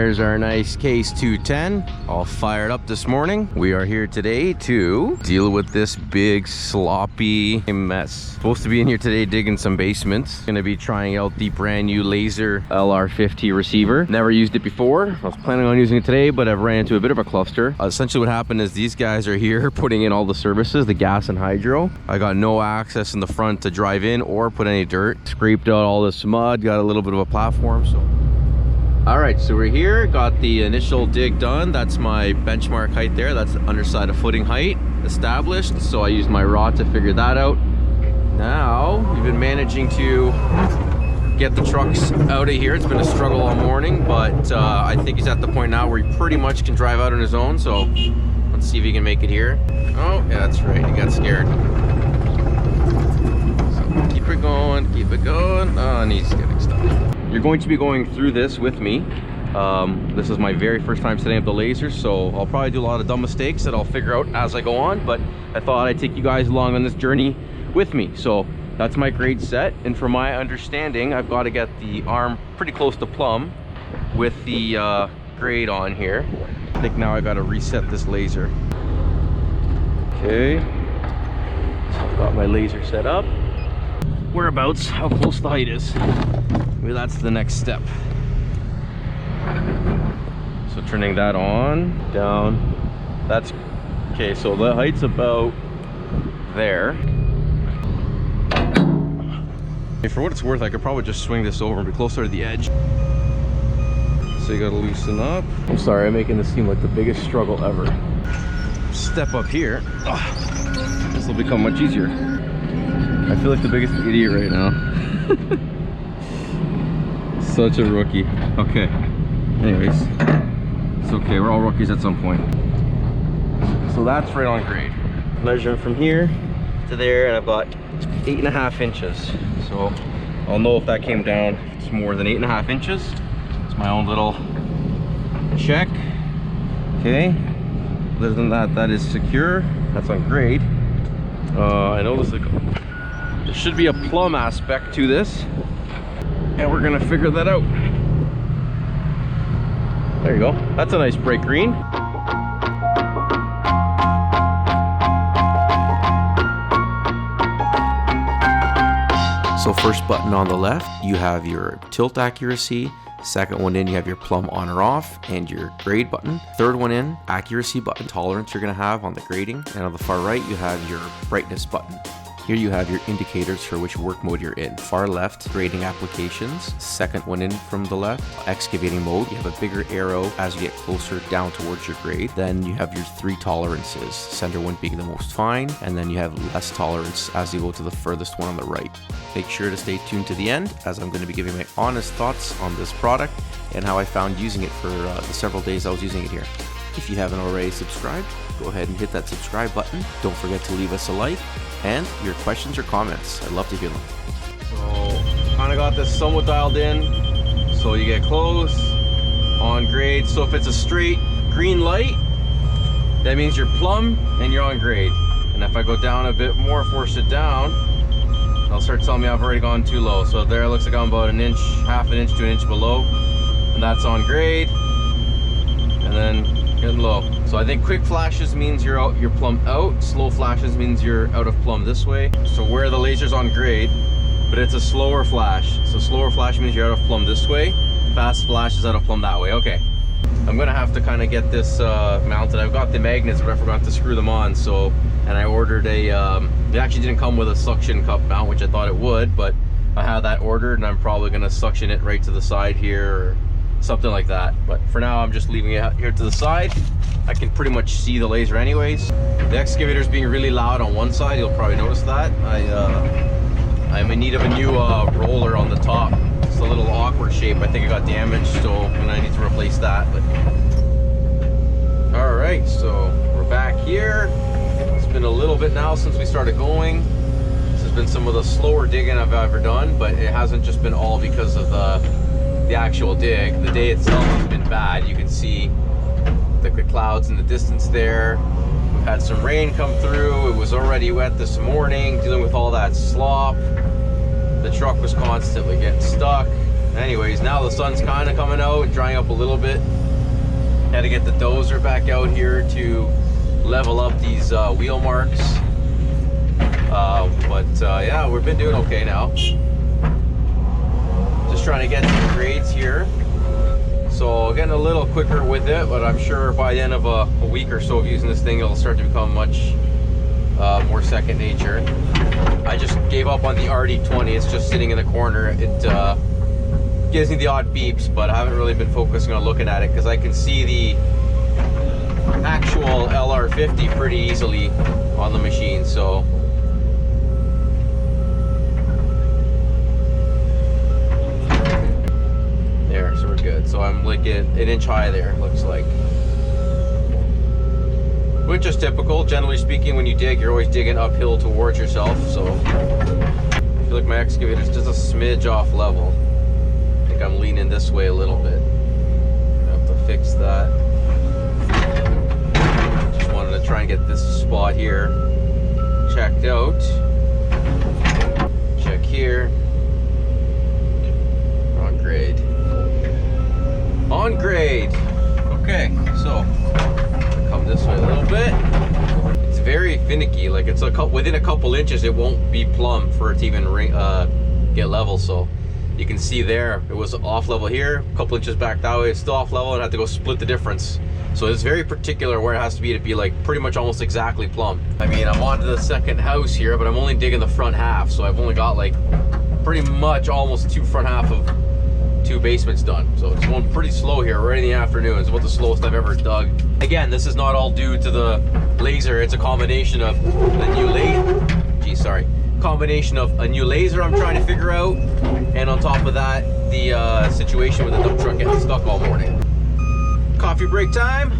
there's our nice Case 210, all fired up this morning. We are here today to deal with this big sloppy mess. Supposed to be in here today digging some basements. Gonna be trying out the brand new Laser LR50 receiver. Never used it before. I was planning on using it today, but I've ran into a bit of a cluster. Essentially what happened is these guys are here putting in all the services, the gas and hydro. I got no access in the front to drive in or put any dirt. Scraped out all this mud, got a little bit of a platform, so. All right, so we're here, got the initial dig done. That's my benchmark height there. That's the underside of footing height established. So I used my rod to figure that out. Now, we've been managing to get the trucks out of here. It's been a struggle all morning, but I think he's at the point now where he pretty much can drive out on his own. So let's see if he can make it here. Oh, yeah, that's right, he got scared. So keep it going, keep it going. Oh, and he's getting stuck. You're going to be going through this with me. This is my very first time setting up the laser, so I'll probably do a lot of dumb mistakes that I'll figure out as I go on, but I thought I'd take you guys along on this journey with me. So that's my grade set, and from my understanding, I've got to get the arm pretty close to plumb with the grade on here. I think now I got to reset this laser. Okay, so I've got my laser set up. Whereabouts, how close the height is. Maybe that's the next step. So turning that on, down, that's okay. So the height's about there. And for what it's worth, I could probably just swing this over and be closer to the edge. So you gotta loosen up. I'm sorry, I'm making this seem like the biggest struggle ever. Step up here. Oh, this will become much easier. I feel like the biggest idiot right now. Such a rookie. Okay. Anyways, it's okay. We're all rookies at some point. So that's right on grade. Measuring from here to there, and I've got 8.5 inches. So I'll know if that came down. If it's more than 8.5 inches. It's my own little check. Okay. Other than that, that is secure. That's on grade. I know there should be a plumb aspect to this, and we're gonna figure that out. There you go. That's a nice bright green. So first button on the left, you have your tilt accuracy. Second one in, you have your plumb on or off and your grade button. Third one in, accuracy button, tolerance you're gonna have on the grading. And on the far right, you have your brightness button. Here you have your indicators for which work mode you're in. Far left, grading applications. Second one in from the left, excavating mode. You have a bigger arrow as you get closer down towards your grade. Then you have your 3 tolerances, center one being the most fine, and then you have less tolerance as you go to the furthest one on the right. Make sure to stay tuned to the end, as I'm going to be giving my honest thoughts on this product and how I found using it for the several days I was using it here. If you haven't already subscribed, go ahead and hit that subscribe button. Don't forget to leave us a like and your questions or comments. I'd love to hear them. So kind of got this somewhat dialed in. So you get close, on grade. So if it's a straight green light, that means you're plumb and you're on grade. And if I go down a bit more, force it down, I'll start telling me I've already gone too low. So there it looks like I'm about an inch, half an inch to an inch below. And that's on grade. And then getting low. So I think quick flashes means you're out, you're plumb out. Slow flashes means you're out of plumb this way. So where the laser's on grade, but it's a slower flash. So slower flash means you're out of plumb this way. Fast flash is out of plumb that way. Okay. I'm gonna have to kind of get this mounted. I've got the magnets, but I forgot to screw them on. So, and I ordered a, it actually didn't come with a suction cup mount, which I thought it would, but I have that ordered, and I'm probably gonna suction it right to the side here or something like that. But for now, I'm just leaving it here to the side. I can pretty much see the laser anyways. The excavator is being really loud on one side. You'll probably notice that. I'm in need of a new roller on the top. It's a little awkward shape. I think it got damaged, so I need to replace that. But all right, so we're back here. It's been a little bit now since we started going. This has been some of the slower digging I've ever done, but it hasn't just been all because of the actual dig. The day itself has been bad. You can see the clouds in the distance there. We've had some rain come through. It was already wet this morning, dealing with all that slop. The truck was constantly getting stuck. Anyways, now the sun's kind of coming out and drying up a little bit. Had to get the dozer back out here to level up these wheel marks. Yeah, we've been doing okay now. Just trying to get some grades here. So getting a little quicker with it, but I'm sure by the end of a week or so of using this thing, it'll start to become much more second nature. I just gave up on the RD20. It's just sitting in the corner. It gives me the odd beeps, but I haven't really been focusing on looking at it because I can see the actual LR50 pretty easily on the machine. So there, so we're good. So I'm like an inch high there, looks like. Which is typical. Generally speaking, when you dig, you're always digging uphill towards yourself. So I feel like my excavator is just a smidge off level. I think I'm leaning this way a little bit. I have to fix that. Just wanted to try and get this spot here checked out. Check here. On grade. On grade. Okay, so come this way a little bit. It's very finicky. Like it's within a couple inches, it won't be plumb for it to even get level. So you can see there, it was off level here, a couple inches back that way, it's still off level, and I have to go split the difference. So it's very particular where it has to be like pretty much almost exactly plumb. I mean, I'm onto the second house here, but I'm only digging the front half, so I've only got like pretty much almost two front half of two basements done. So it's going pretty slow here right in the afternoon. It's about the slowest I've ever dug. Again, this is not all due to the laser. It's a combination of the new combination of a new laser I'm trying to figure out, and on top of that, the situation with the dump truck getting stuck all morning. Coffee break time.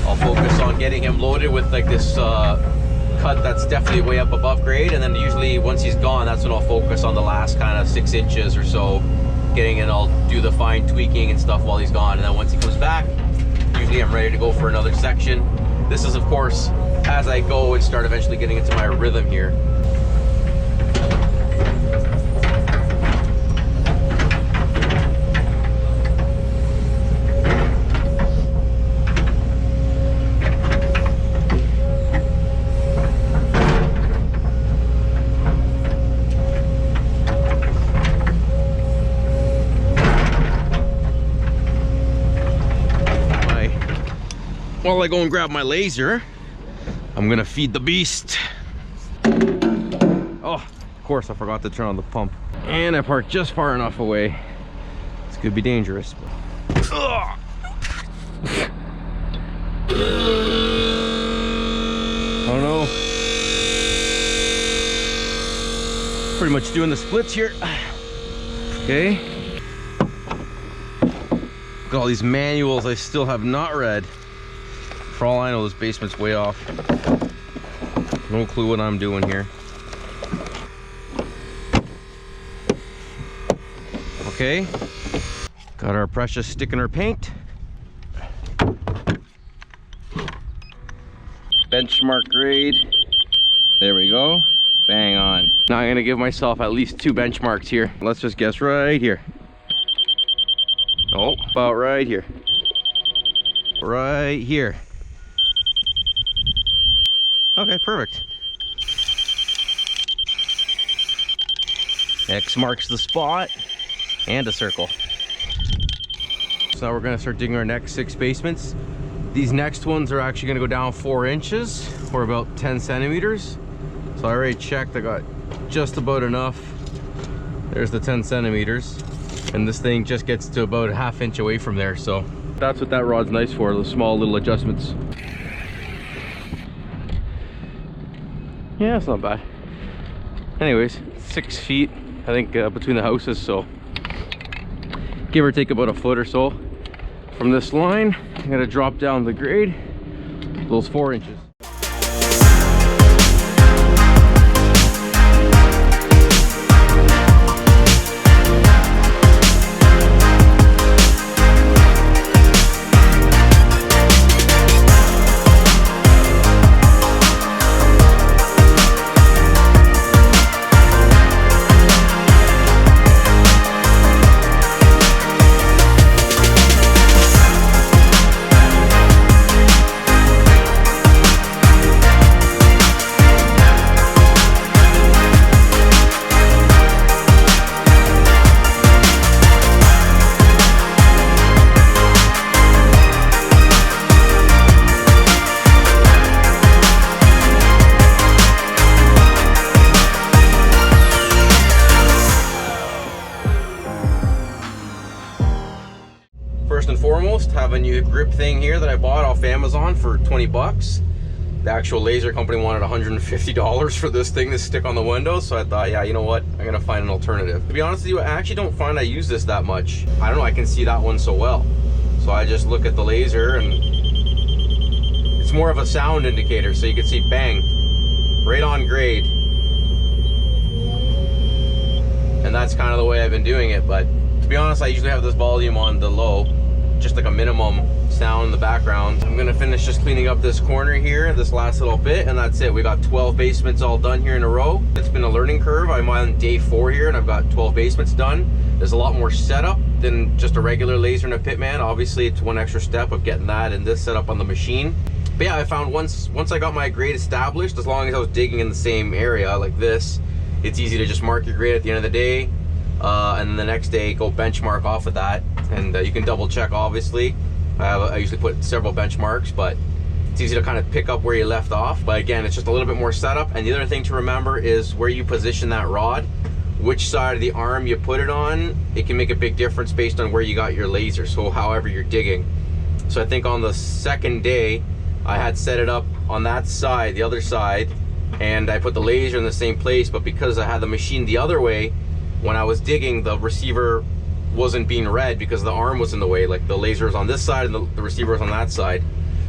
I'll focus on getting him loaded with like this cut that's definitely way up above grade, and then usually once he's gone, that's when I'll focus on the last kind of 6 inches or so, getting in. I'll do the fine tweaking and stuff while he's gone, and then once he comes back, usually I'm ready to go for another section. This is, of course, as I go and start eventually getting into my rhythm here. While I go and grab my laser, I'm gonna feed the beast. Oh, of course I forgot to turn on the pump. And I parked just far enough away. This could be dangerous. Oh no. Pretty much doing the splits here. Okay. Got all these manuals I still have not read. For all I know, this basement's way off. No clue what I'm doing here. Okay. Got our precious stick in our paint. Benchmark grade. There we go. Bang on. Now I'm gonna give myself at least 2 benchmarks here. Let's just guess right here. Oh, about right here. Right here. Okay, perfect. X marks the spot and a circle. So now we're gonna start digging our next 6 basements. These next ones are actually gonna go down 4 inches or about 10 centimeters. So I already checked, I got just about enough. There's the 10 centimeters. And this thing just gets to about a ½ inch away from there. So that's what that rod's nice for, the small little adjustments. Yeah, it's not bad. Anyways, 6 feet, I think, between the houses, so give or take about a foot or so. From this line, I'm gonna drop down the grade, those 4 inches. first and foremost, have a new grip thing here that I bought off Amazon for 20 bucks. The actual laser company wanted $150 for this thing to stick on the window, so I thought, yeah, you know what, I'm gonna find an alternative. To be honest with you, I actually don't find I use this that much. I don't know, I can see that one so well. So I just look at the laser, and it's more of a sound indicator, so you can see bang, right on grade. And that's kind of the way I've been doing it, but to be honest, I usually have this volume on the low, just like a minimum sound in the background. I'm gonna finish just cleaning up this corner here, this last little bit, and that's it. We got 12 basements all done here in a row. It's been a learning curve. I'm on day 4 here, and I've got 12 basements done. There's a lot more setup than just a regular laser and a pitman. Obviously, it's one extra step of getting that and this set up on the machine. But yeah, I found once I got my grade established, as long as I was digging in the same area like this, it's easy to just mark your grade at the end of the day, and then the next day go benchmark off of that, and you can double check. Obviously, I usually put several benchmarks, but it's easy to kind of pick up where you left off. But again, it's just a little bit more setup. And the other thing to remember is where you position that rod, which side of the arm you put it on. It can make a big difference based on where you got your laser, so however you're digging. So I think on the second day I had set it up on that side, the other side, and I put the laser in the same place, but because I had the machine the other way, when I was digging, the receiver wasn't being read because the arm was in the way. Like the laser was on this side and the receiver was on that side.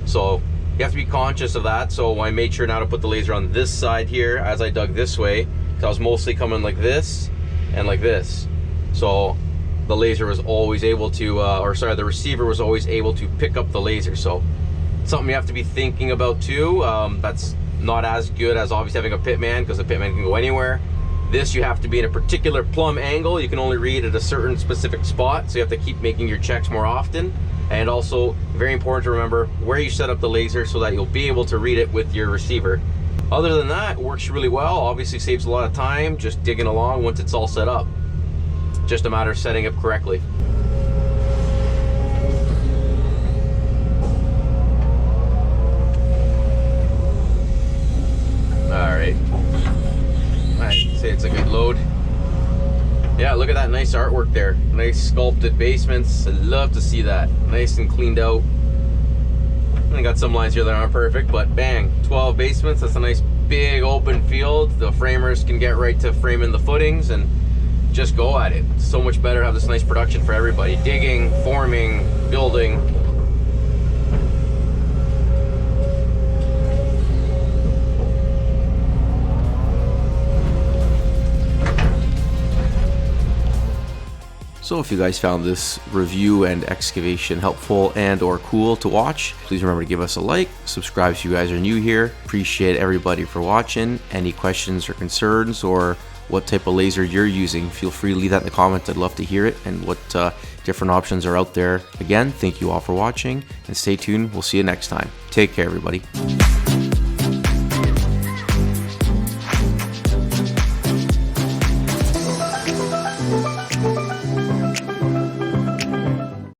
So you have to be conscious of that. So I made sure now to put the laser on this side here as I dug this way, because I was mostly coming like this and like this. So the laser was always able to, the receiver was always able to pick up the laser. So something you have to be thinking about too. That's not as good as obviously having a pitman, because the pitman can go anywhere. This, you have to be in a particular plumb angle. You can only read at a certain specific spot, so you have to keep making your checks more often. And also, very important to remember where you set up the laser so that you'll be able to read it with your receiver. Other than that, it works really well. Obviously saves a lot of time just digging along once it's all set up. Just a matter of setting it correctly. Alright. I'd say it's a good load. Yeah, look at that nice artwork there. Nice sculpted basements. I love to see that. Nice and cleaned out. I got some lines here that aren't perfect, but bang, 12 basements. That's a nice big open field. The framers can get right to framing the footings and just go at it. It's so much better to have this nice production for everybody. Digging, forming, building. So if you guys found this review and excavation helpful and or cool to watch, please remember to give us a like, subscribe if you guys are new here. Appreciate everybody for watching. Any questions or concerns or what type of laser you're using, feel free to leave that in the comments. I'd love to hear it, and what different options are out there. Again, thank you all for watching, and stay tuned. We'll see you next time. Take care, everybody.